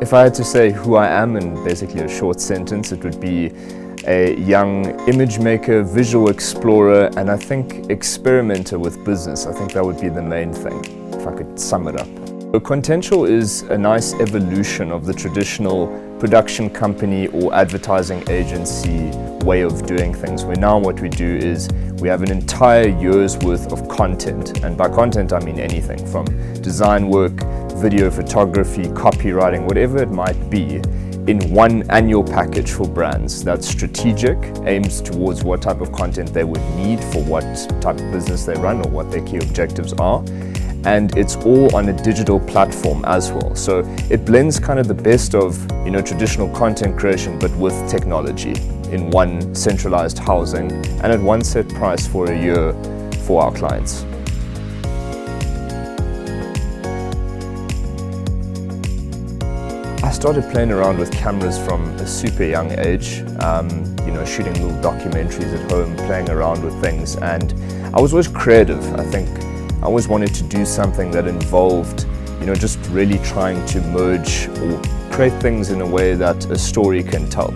If I had to say who I am in basically a short sentence, it would be a young image maker, visual explorer, and I think experimenter with business. I think that would be the main thing, if I could sum it up. So Contentual is a nice evolution of the traditional production company or advertising agency way of doing things, where now what we do is we have an entire year's worth of content, and by content I mean anything from design work, video photography, copywriting, whatever it might be, in one annual package for brands that's strategic, aims towards what type of content they would need for what type of business they run or what their key objectives are. And it's all on a digital platform as well. So it blends kind of the best of, traditional content creation, but with technology in one centralized housing and at one set price for a year for our clients. I started playing around with cameras from a super young age, shooting little documentaries at home, playing around with things, and I was always creative. I think I always wanted to do something that involved, just really trying to merge or create things in a way that a story can tell.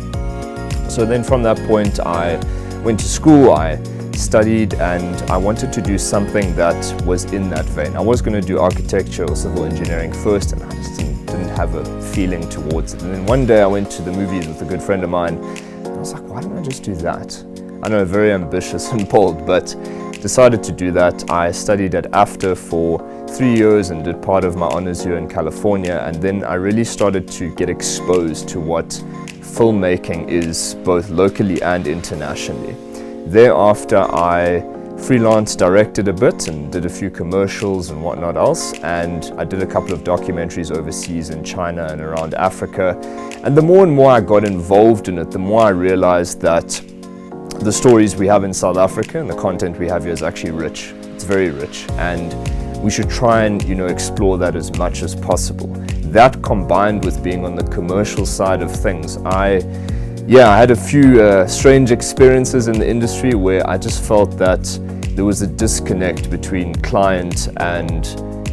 So then from that point, I went to school, I studied, and I wanted to do something that was in that vein. I was going to do architecture or civil engineering first, and I just didn't have a feeling towards it. And then one day I went to the movies with a good friend of mine, and I was like, why don't I just do that? I know, very ambitious and bold, but decided to do that. I studied at AFTER for 3 years and did part of my honors year in California, and then I really started to get exposed to what filmmaking is both locally and internationally. Thereafter I freelance directed a bit and did a few commercials and whatnot else, and I did a couple of documentaries overseas in China and around Africa. And the more and more I got involved in it, the more I realized that the stories we have in South Africa and the content we have here is actually rich. It's very rich, and we should try and explore that as much as possible. That combined with being on the commercial side of things, I had a few strange experiences in the industry where I just felt that there was a disconnect between client and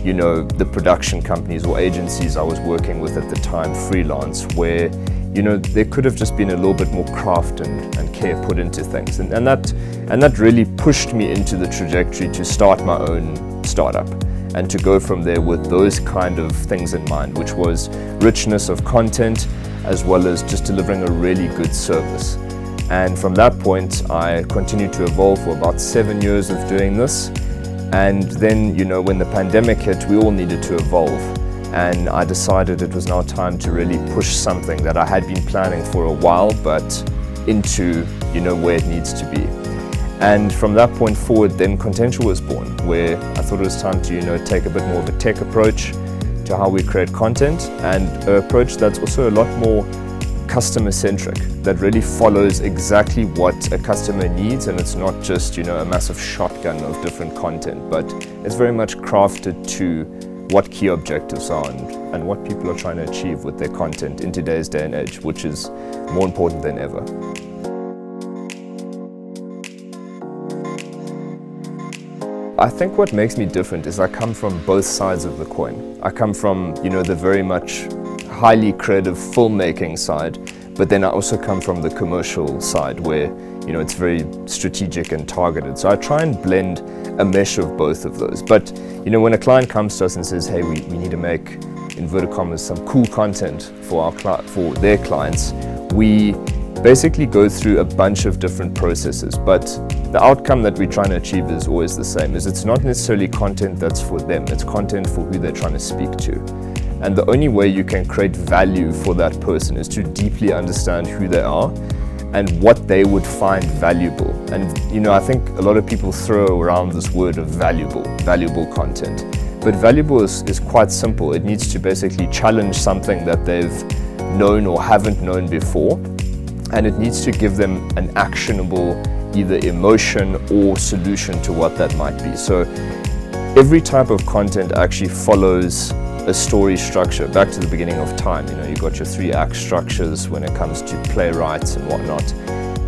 the production companies or agencies I was working with at the time, freelance, where there could have just been a little bit more craft and care put into things, and that really pushed me into the trajectory to start my own startup and to go from there with those kind of things in mind, which was richness of content as well as just delivering a really good service. And from that point I continued to evolve for about 7 years of doing this, and then when the pandemic hit, we all needed to evolve. And I decided it was now time to really push something that I had been planning for a while, but into where it needs to be. And from that point forward, then Contentual was born, where I thought it was time to take a bit more of a tech approach to how we create content, and an approach that's also a lot more customer-centric, that really follows exactly what a customer needs, and it's not just a massive shotgun of different content, but it's very much crafted to what key objectives are and what people are trying to achieve with their content in today's day and age, which is more important than ever. I think what makes me different is I come from both sides of the coin. I come from, the very much highly creative filmmaking side, but then I also come from the commercial side where, it's very strategic and targeted. So I try and blend a mesh of both of those. But, when a client comes to us and says, hey, we need to make, inverted commas, some cool content for their clients, we basically go through a bunch of different processes, but the outcome that we're trying to achieve is always the same. It's not necessarily content that's for them, it's content for who they're trying to speak to. And the only way you can create value for that person is to deeply understand who they are and what they would find valuable. And I think a lot of people throw around this word of valuable content. But valuable is quite simple. It needs to basically challenge something that they've known or haven't known before, and it needs to give them an actionable either emotion or solution to what that might be. So every type of content actually follows a story structure back to the beginning of time. You've got your 3-act structures when it comes to playwrights and whatnot.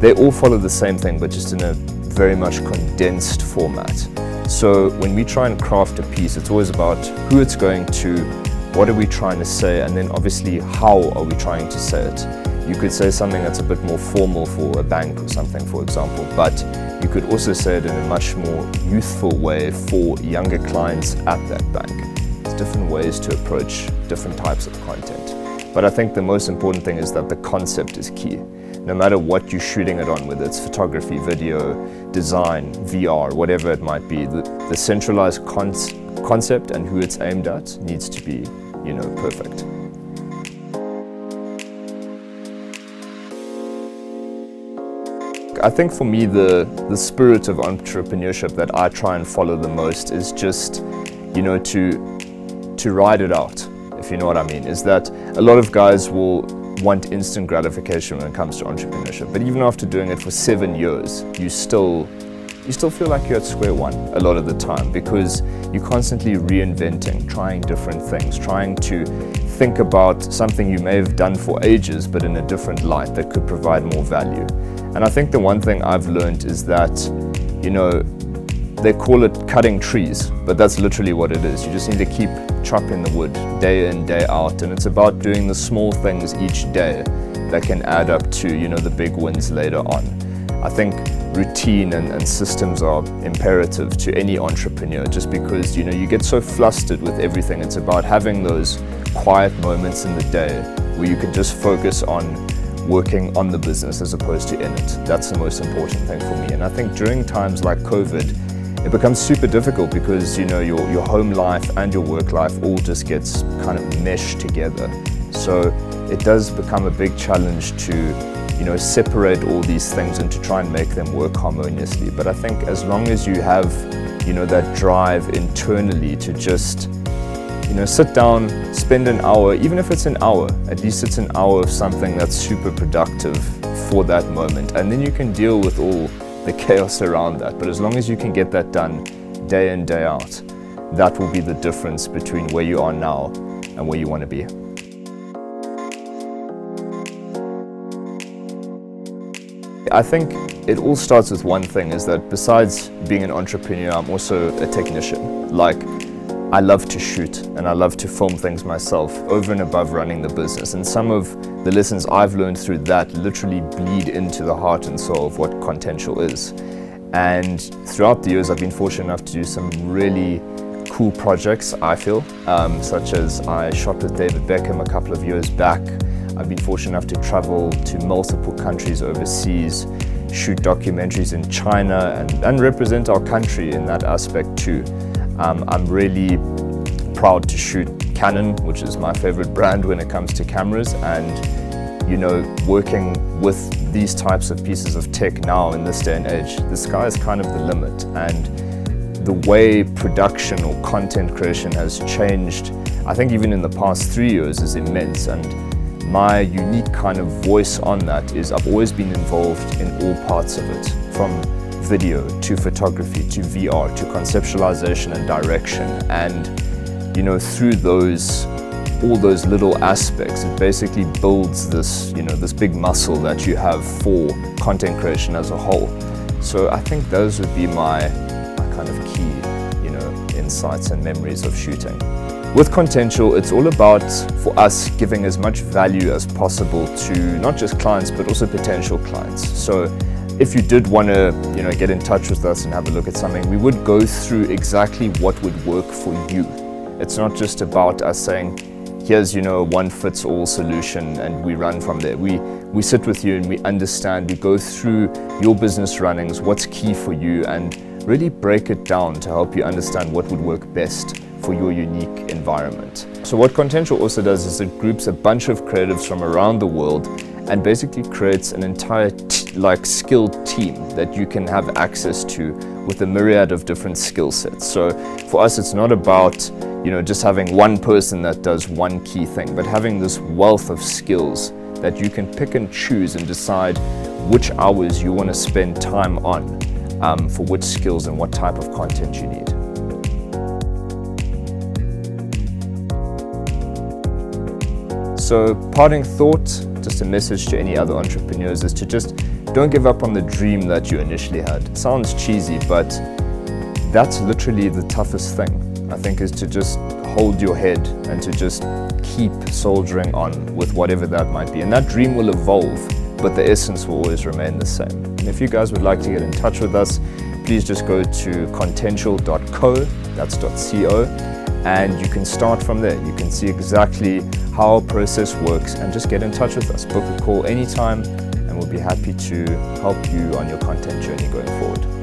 They all follow the same thing, but just in a very much condensed format. So when we try and craft a piece, it's always about who it's going to, what are we trying to say, and then obviously how are we trying to say it. You could say something that's a bit more formal for a bank or something, for example, but you could also say it in a much more youthful way for younger clients at that bank. There's different ways to approach different types of content. But I think the most important thing is that the concept is key. No matter what you're shooting it on, whether it's photography, video, design, VR, whatever it might be, the centralized concept and who it's aimed at needs to be, perfect. I think for me, the spirit of entrepreneurship that I try and follow the most is just, to ride it out, if you know what I mean. Is that a lot of guys will want instant gratification when it comes to entrepreneurship, but even after doing it for 7 years, you still feel like you're at square one a lot of the time, because you're constantly reinventing, trying different things, trying to think about something you may have done for ages but in a different light that could provide more value. And I think the one thing I've learned is that, they call it cutting trees, but that's literally what it is. You just need to keep chopping the wood day in, day out, and it's about doing the small things each day that can add up to, the big wins later on. I think routine and systems are imperative to any entrepreneur, just because, you get so flustered with everything. It's about having those quiet moments in the day where you can just focus on working on the business as opposed to in it. That's the most important thing for me. And I think during times like COVID, it becomes super difficult because, your home life and your work life all just gets kind of meshed together. So it does become a big challenge to, separate all these things and to try and make them work harmoniously. But I think as long as you have, that drive internally to just, sit down, spend an hour, even if it's an hour, at least it's an hour of something that's super productive for that moment. And then you can deal with all the chaos around that. But as long as you can get that done day in, day out, that will be the difference between where you are now and where you want to be. I think it all starts with one thing, is that besides being an entrepreneur, I'm also a technician. I love to shoot and I love to film things myself over and above running the business. And some of the lessons I've learned through that literally bleed into the heart and soul of what Contentual is. And throughout the years, I've been fortunate enough to do some really cool projects, I feel, such as I shot with David Beckham a couple of years back. I've been fortunate enough to travel to multiple countries overseas, shoot documentaries in China and represent our country in that aspect too. I'm really proud to shoot Canon, which is my favorite brand when it comes to cameras, and working with these types of pieces of tech now in this day and age, the sky is kind of the limit, and the way production or content creation has changed, I think even in the past 3 years, is immense. And my unique kind of voice on that is I've always been involved in all parts of it, from video to photography to VR to conceptualization and direction, and through all those little aspects, it basically builds this this big muscle that you have for content creation as a whole. So I think those would be my kind of key insights and memories of shooting. With Contentual, it's all about, for us, giving as much value as possible to not just clients but also potential clients. So if you did want to get in touch with us and have a look at something, we would go through exactly what would work for you. It's not just about us saying, here's a one-fits-all solution and we run from there. We sit with you and we understand, we go through your business runnings, what's key for you, and really break it down to help you understand what would work best for your unique environment. So what Contentual also does is it groups a bunch of creatives from around the world and basically creates an entire skilled team that you can have access to with a myriad of different skill sets. So for us, it's not about just having one person that does one key thing, but having this wealth of skills that you can pick and choose and decide which hours you want to spend time on for which skills and what type of content you need. So parting thought, just a message to any other entrepreneurs, is to just don't give up on the dream that you initially had. It sounds cheesy, but that's literally the toughest thing, I think, is to just hold your head and to just keep soldiering on with whatever that might be. And that dream will evolve, but the essence will always remain the same. And if you guys would like to get in touch with us, please just go to contentual.co, that's .co, and you can start from there. You can see exactly how our process works and just get in touch with us. Book a call anytime and we'll be happy to help you on your content journey going forward.